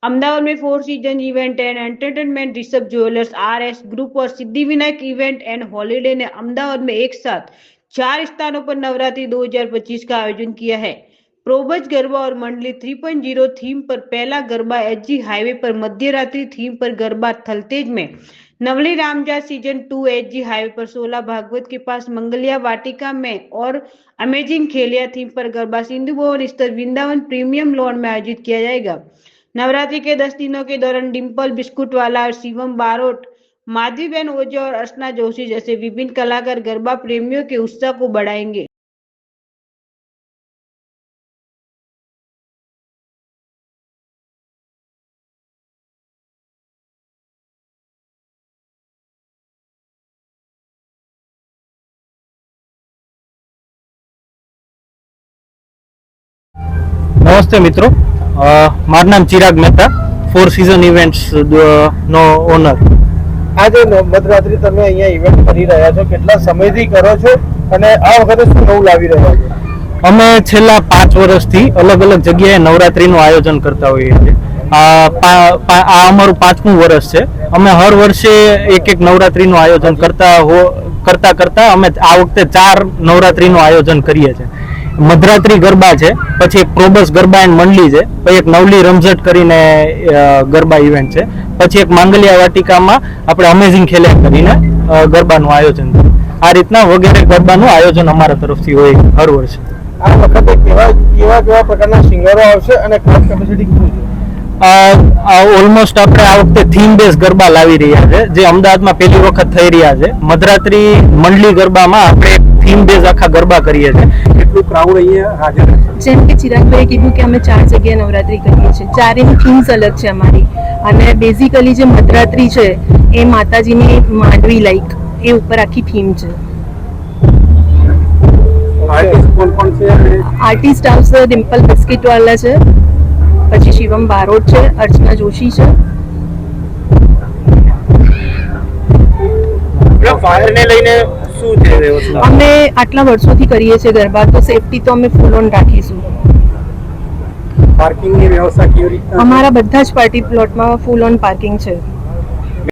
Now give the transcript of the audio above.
अहमदाबाद में 4 season event and entertainment Rishabh jewellers RS group और Siddhivinayak event and holiday ने अहमदाबाद में एक साथ 4 स्थानों पर नवरात्रि 2025 का आयोजन किया है। प्रोबज गरबा और मंडली 3.0 थीम पर पहला गरबा HG हाईवे पर, मध्यरात्रि थीम पर गरबा थलतेज में, नवली रामजा सीजन 2 HG हाईवे पर 16 भागवत के पास मंगलिया वाटिका में और अमेजिंग खेलिया थीम पर गरबा सिंधु भवन स्थित वृंदावन प्रीमियम लॉन में आयोजित किया जाएगा। नवरात्रि के 10 दिनों के दौरान डिम्पल बिस्कुटवाला और शिवम बारोट, माधवीबेन ओझा और अर्चना जोशी जैसे विभिन्न कलाकार गरबा प्रेमियों के उत्साह को बढ़ाएंगे। નમસ્તે મિત્રો, મારું નામ ચિરાગ મહેતા, 4 સીઝન ઇવેન્ટ્સ નો ઓનર। આજે મધરાત્રિ તમે અહીંયા ઇવેન્ટ કરી રહ્યા છો, કેટલા સમયથી કરો છો અને આ વખતે શું નવું લાવી રહ્યા છો? અમે છેલ્લા 5 વર્ષથી અલગ અલગ જગ્યાએ નવરાત્રીનું આયોજન કરતા હોઈએ છીએ। આ અમારું 5મું વર્ષ છે। અમે હર વર્ષે એક નવરાત્રીનું આયોજન કરતા અમે આ વખતે 4 નવરાત્રીનું આયોજન કરીએ છીએ। મધરાત્રી ગરબા છે, પછી એક પ્રોબસ ગરબા એન્ડ મંડલી છે, પછી એક નવલી રમઝટ કરીને ગરબા ઇવેન્ટ છે, પછી એક માંગલિયા વાટિકામાં આપણે અમેઝિંગ ખેલે કરીને ગરબાનું આયોજન છે। આ રીતના વગેરે ગરબાનું આયોજન અમારા તરફથી હોય હર વર્ષે। આ વખતે કેવા પ્રકારના સિંગરો આવશે અને ક્રાઉડ કેપેસિટી કેટલું છે? ઓલમોસ્ટ આપણે આ વખતે થીમ બેઝ ગરબા લાવી રહ્યા છે, જે અમદાવાદમાં પહેલી વખત થઈ રહ્યા છે। મધરાત્રી મંડલી ગરબામાં આપણે થીમ બેઝ આખા ગરબા કરીએ છીએ। કેટલું ક્રાઉડ અહીંયા હાજર છે? જેમ કે ચિરાગભાઈએ કીધું કે અમે 4 જગ્યાએ નવરાત્રી કરીએ છીએ, ચારેની થીમ્સ અલગ છે અમારી, અને બેઝિકલી જે મધરાત્રી છે એ માતાજીની માંડવી લાઈક એ ઉપર આખી થીમ છે। આર્ટિસ્ટ આવશે ડિમ્પલ બિસ્કિટવાલા છે, પછી શિવમ બારોટ છે, અર્ચના જોશી છે। ફાયરને લઈને શું છે વ્યવસ્થા? અમે આટલા વર્ષોથી કરીએ છીએ ગરબા, તો સેફટી તો અમે ફૂલ ઓન રાખીશું। પાર્કિંગની વ્યવસ્થા કેવી રીતે? અમારા બધા જ પાર્ટી પ્લોટમાં ફૂલ ઓન પાર્કિંગ છે।